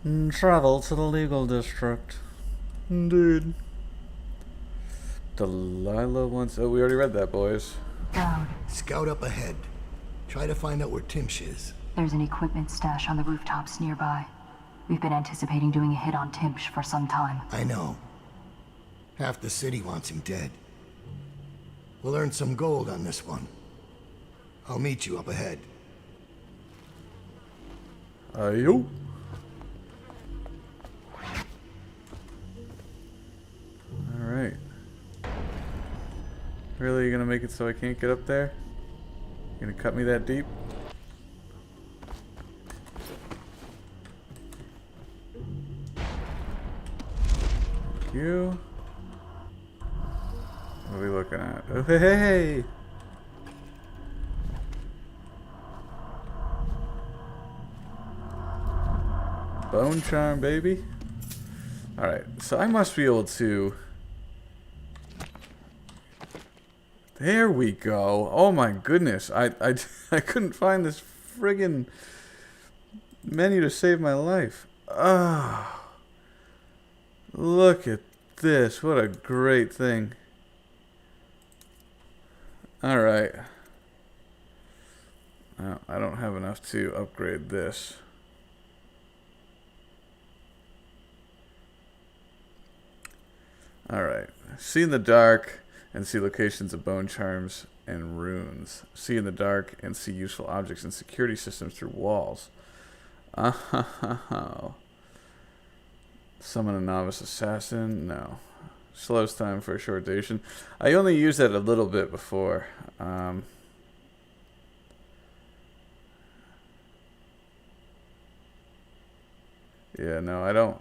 Travel to the legal district. Indeed. Delilah wants... Oh, we already read that, boys. Down. Scout up ahead. Try to find out where Timsh is. There's an equipment stash on the rooftops nearby. We've been anticipating doing a hit on Timsh for some time. I know. Half the city wants him dead. We'll earn some gold on this one. I'll meet you up ahead. Ayo. Alright. Really, you're gonna make it so I can't get up there? You're gonna cut me that deep? Thank you. What are we looking at? Oh, hey, hey, hey! Bone charm, baby. Alright, so I must be able to... There we go. Oh my goodness. I couldn't find this friggin' menu to save my life. Oh. Look at this. What a great thing. Alright. Oh, I don't have enough to upgrade this. Alright. See in the dark and see locations of bone charms and runes. See in the dark and see useful objects and security systems through walls. Oh. Summon a novice assassin? No. Slows time for a short duration. I only used that a little bit before. Yeah, no, I don't.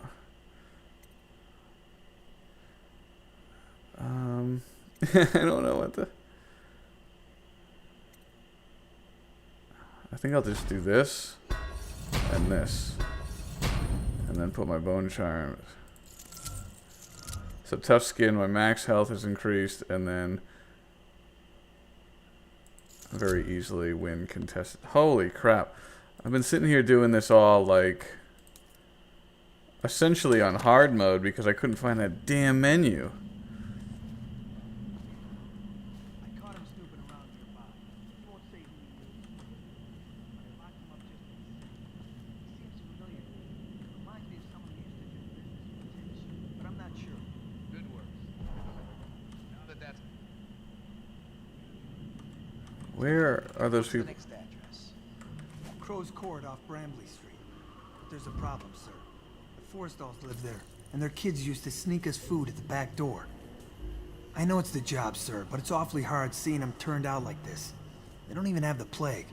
I don't know what the... I think I'll just do this and this. And then put my bone charms. So tough skin, my max health is increased, and then very easily win contested. Holy crap. I've been sitting here doing this all like essentially on hard mode because I couldn't find that damn menu. Where are those people? Next address. Crow's Court off Bramley Street. But there's a problem, sir. The Forrestalls live there, and their kids used to sneak us food at the back door. I know it's the job, sir, but it's awfully hard seeing them turned out like this. They don't even have the plague.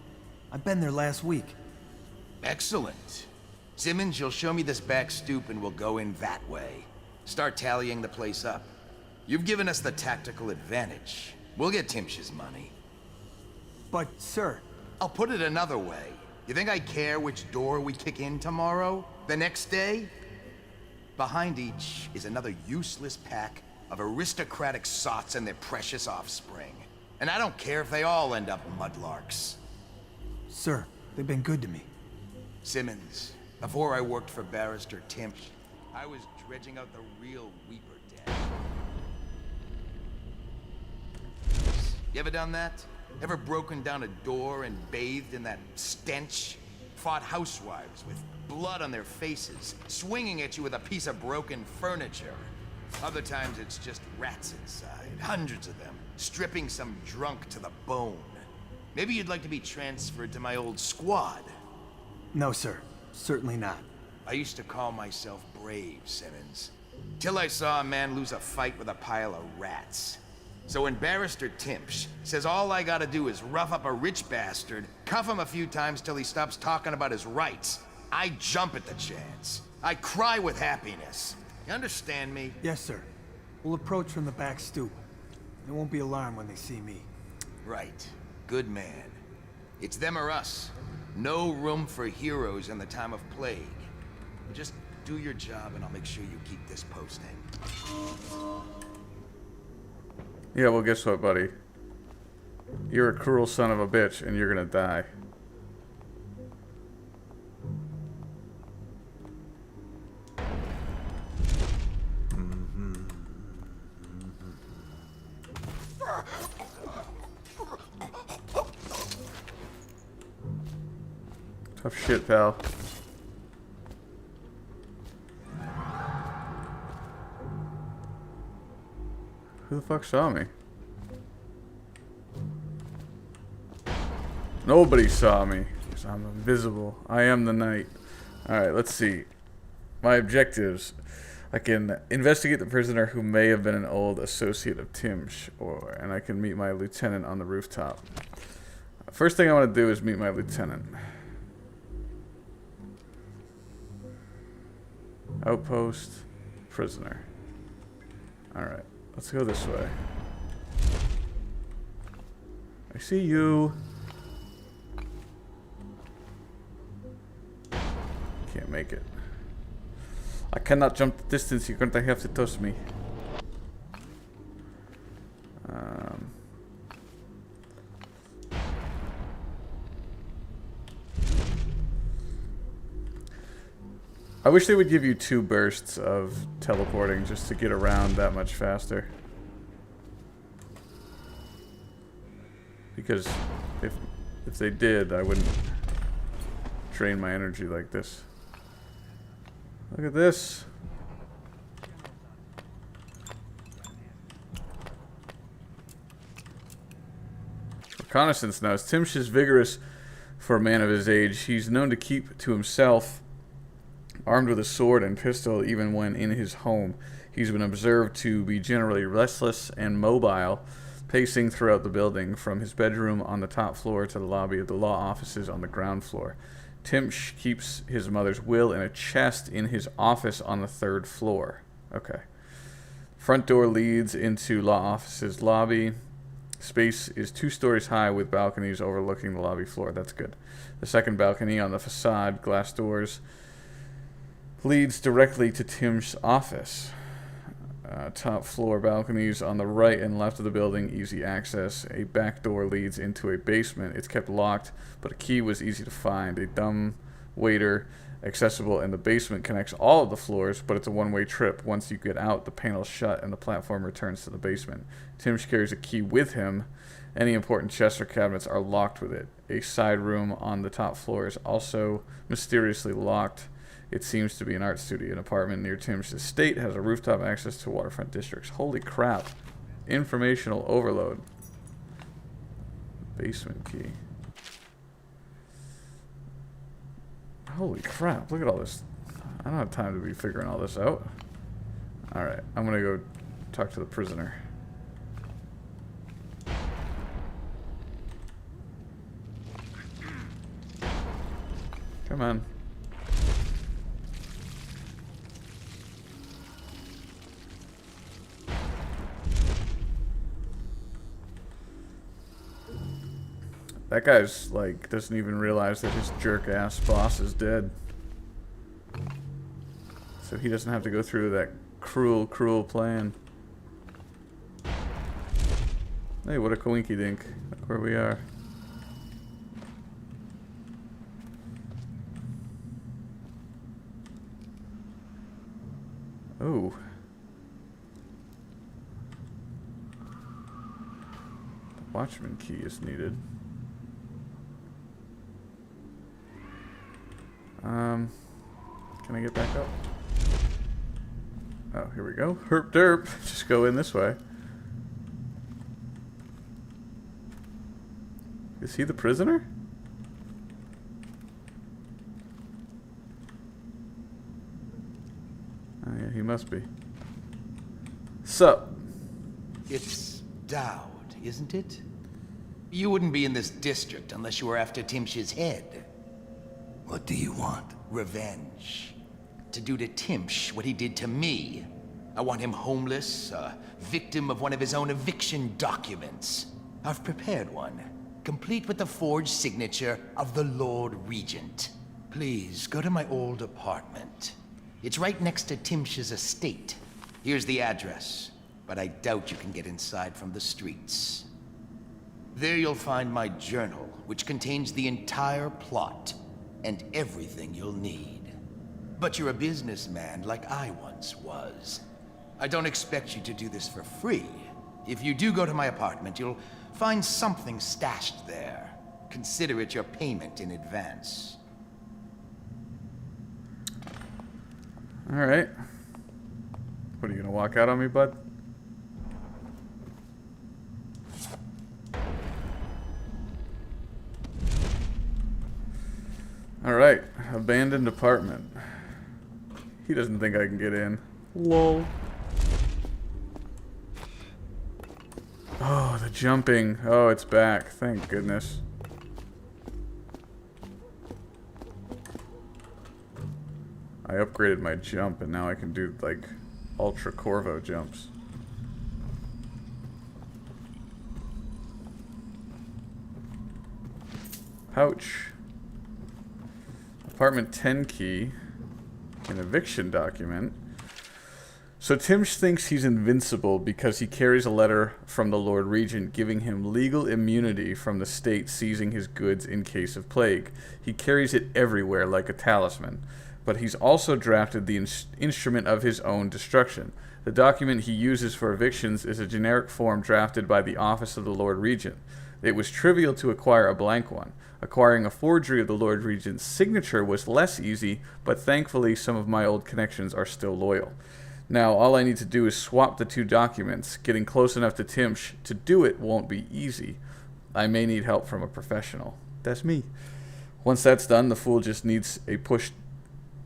I've been there last week. Excellent. Simmons, you'll show me this back stoop and we'll go in that way. Start tallying the place up. You've given us the tactical advantage. We'll get Timsh's money. But, sir... I'll put it another way. You think I care which door we kick in tomorrow? The next day? Behind each is another useless pack of aristocratic sots and their precious offspring. And I don't care if they all end up mudlarks. Sir, they've been good to me. Simmons, before I worked for Barrister Timsh, I was dredging out the real Weeper den. You ever done that? Ever broken down a door and bathed in that stench? Fought housewives with blood on their faces, swinging at you with a piece of broken furniture. Other times it's just rats inside, hundreds of them, stripping some drunk to the bone. Maybe you'd like to be transferred to my old squad. No, sir. Certainly not. I used to call myself brave, Simmons. Till I saw a man lose a fight with a pile of rats. So when Barrister Timsh says all I gotta do is rough up a rich bastard, cuff him a few times till he stops talking about his rights, I jump at the chance. I cry with happiness. You understand me? Yes, sir. We'll approach from the back stoop. They won't be alarmed when they see me. Right. Good man. It's them or us. No room for heroes in the time of plague. Just do your job and I'll make sure you keep this posting. Yeah, well, guess what, buddy? You're a cruel son of a bitch, and you're gonna die. Tough shit, pal. Who the fuck saw me? Nobody saw me. Because I'm invisible. I am the night. Alright, let's see. My objectives. I can investigate the prisoner who may have been an old associate of Timsh, and I can meet my lieutenant on the rooftop. First thing I want to do is meet my lieutenant. Outpost, prisoner. Alright, let's go this way. I see you. Can't make it. I cannot jump the distance, you're going to have to toss me. I wish they would give you 2 bursts of teleporting just to get around that much faster. Because if they did, I wouldn't drain my energy like this. Look at this. Reconnaissance now. Timsh is vigorous for a man of his age. He's known to keep to himself, armed with a sword and pistol even when in his home. He's been observed to be generally restless and mobile, pacing throughout the building from his bedroom on the top floor to the lobby of the law offices on the ground floor. Timsh keeps his mother's will in a chest in his office on the 3rd floor. Okay. Front door leads into law offices lobby. Space is 2 stories high with balconies overlooking the lobby floor. That's good. The second balcony on the facade, glass doors, leads directly to Tim's office. Top floor balconies on the right and left of the building, easy access. A back door leads into a basement. It's kept locked, but a key was easy to find. A dumb waiter accessible, and the basement connects all of the floors, but it's a one-way trip. Once you get out, the panel's shut and the platform returns to the basement. Timsh carries a key with him. Any important chests or cabinets are locked with it. A side room on the top floor is also mysteriously locked. It seems to be an art studio. An apartment near Tim's estate has a rooftop access to waterfront districts. Holy crap. Informational overload. Basement key. Holy crap. Look at all this. I don't have time to be figuring all this out. Alright. I'm going to go talk to the prisoner. Come on. That guy's, like, doesn't even realize that his jerk-ass boss is dead. So he doesn't have to go through that cruel, cruel plan. Hey, what a coinky-dink. Look where we are. Oh. The watchman key is needed. Can I get back up? Oh, here we go. Herp derp. Just go in this way. Is he the prisoner? Oh yeah, he must be. Sup? It's Dowd, isn't it? You wouldn't be in this district unless you were after Timsh's head. What do you want? Revenge. To do to Timsh what he did to me. I want him homeless, a victim of one of his own eviction documents. I've prepared one, complete with the forged signature of the Lord Regent. Please, go to my old apartment. It's right next to Timsh's estate. Here's the address, but I doubt you can get inside from the streets. There you'll find my journal, which contains the entire plot and everything you'll need. But you're a businessman like I once was. I don't expect you to do this for free. If you do go to my apartment, you'll find something stashed there. Consider it your payment in advance. Alright. What, are you gonna walk out on me, bud? Alright. Abandoned apartment. He doesn't think I can get in. Lol. Oh, the jumping. Oh, it's back. Thank goodness. I upgraded my jump and now I can do like ultra corvo jumps. Pouch. Apartment 10 key. An eviction document. So Timsh thinks he's invincible because he carries a letter from the Lord Regent giving him legal immunity from the state seizing his goods in case of plague. He carries it everywhere like a talisman. But he's also drafted the instrument of his own destruction. The document he uses for evictions is a generic form drafted by the Office of the Lord Regent. It was trivial to acquire a blank one. Acquiring a forgery of the Lord Regent's signature was less easy, but thankfully some of my old connections are still loyal. Now, all I need to do is swap the two documents. Getting close enough to Timsh to do it won't be easy. I may need help from a professional. That's me. Once that's done, the fool just needs a push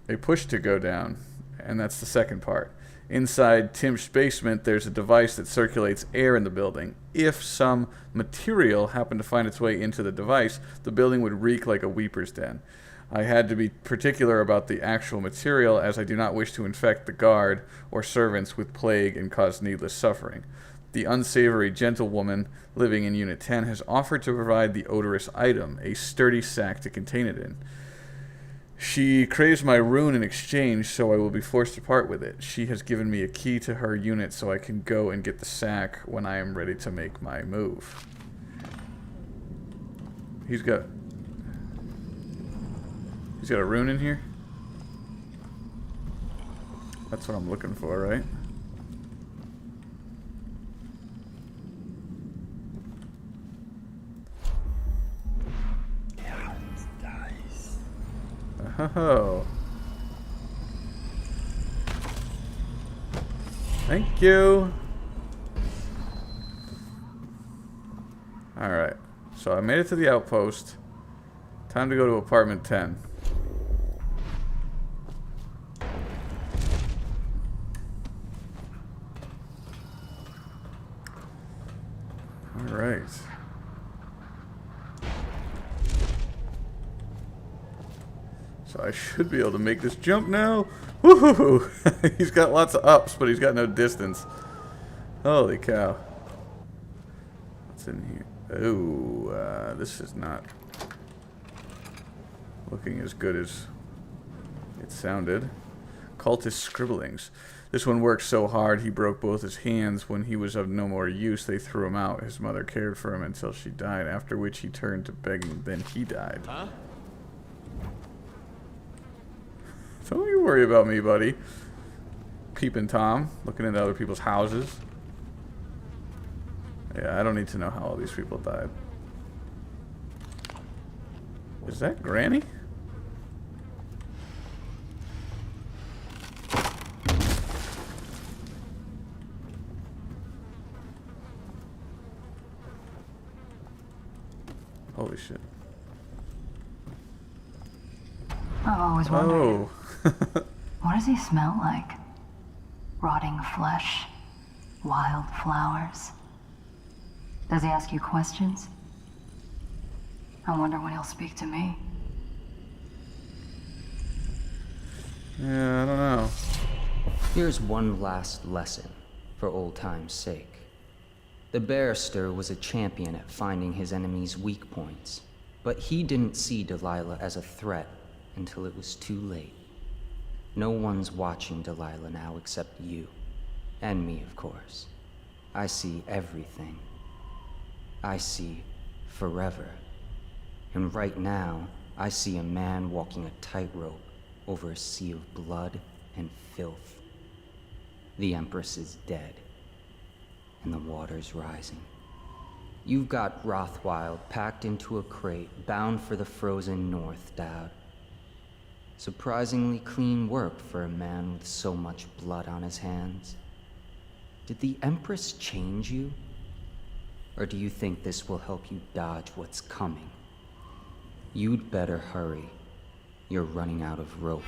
to go down, and that's the second part. Inside Tim's basement, there's a device that circulates air in the building. If some material happened to find its way into the device, the building would reek like a weeper's den. I had to be particular about the actual material, as I do not wish to infect the guard or servants with plague and cause needless suffering. The unsavory gentlewoman living in Unit 10 has offered to provide the odorous item, a sturdy sack to contain it in. She craves my rune in exchange, so I will be forced to part with it. She has given me a key to her unit so I can go and get the sack when I am ready to make my move. He's got a rune in here? That's what I'm looking for, right? Oh. Thank you. Alright. So I made it to the outpost. Time to go to apartment 10. Alright. So I should be able to make this jump now. Woohoo! He's got lots of ups, but he's got no distance. Holy cow. What's in here? Oh, this is not looking as good as it sounded. Cultist scribblings. This one worked so hard he broke both his hands. When he was of no more use, they threw him out. His mother cared for him until she died, after which he turned to begging. Then he died. Huh? Don't you worry about me, buddy. Peeping Tom, looking into other people's houses. Yeah, I don't need to know how all these people died. Is that Granny? Holy shit. I've always wondered. Oh. What does he smell like? Rotting flesh? Wild flowers? Does he ask you questions? I wonder when he'll speak to me. Yeah, I don't know. Here's one last lesson, for old time's sake. The barrister was a champion at finding his enemy's weak points, but he didn't see Delilah as a threat until it was too late. No one's watching Delilah now except you. And me, of course. I see everything. I see forever. And right now, I see a man walking a tightrope over a sea of blood and filth. The Empress is dead, and the water's rising. You've got Rothwild packed into a crate, bound for the frozen north, Dowd. Surprisingly clean work for a man with so much blood on his hands. Did the Empress change you? Or do you think this will help you dodge what's coming? You'd better hurry. You're running out of rope.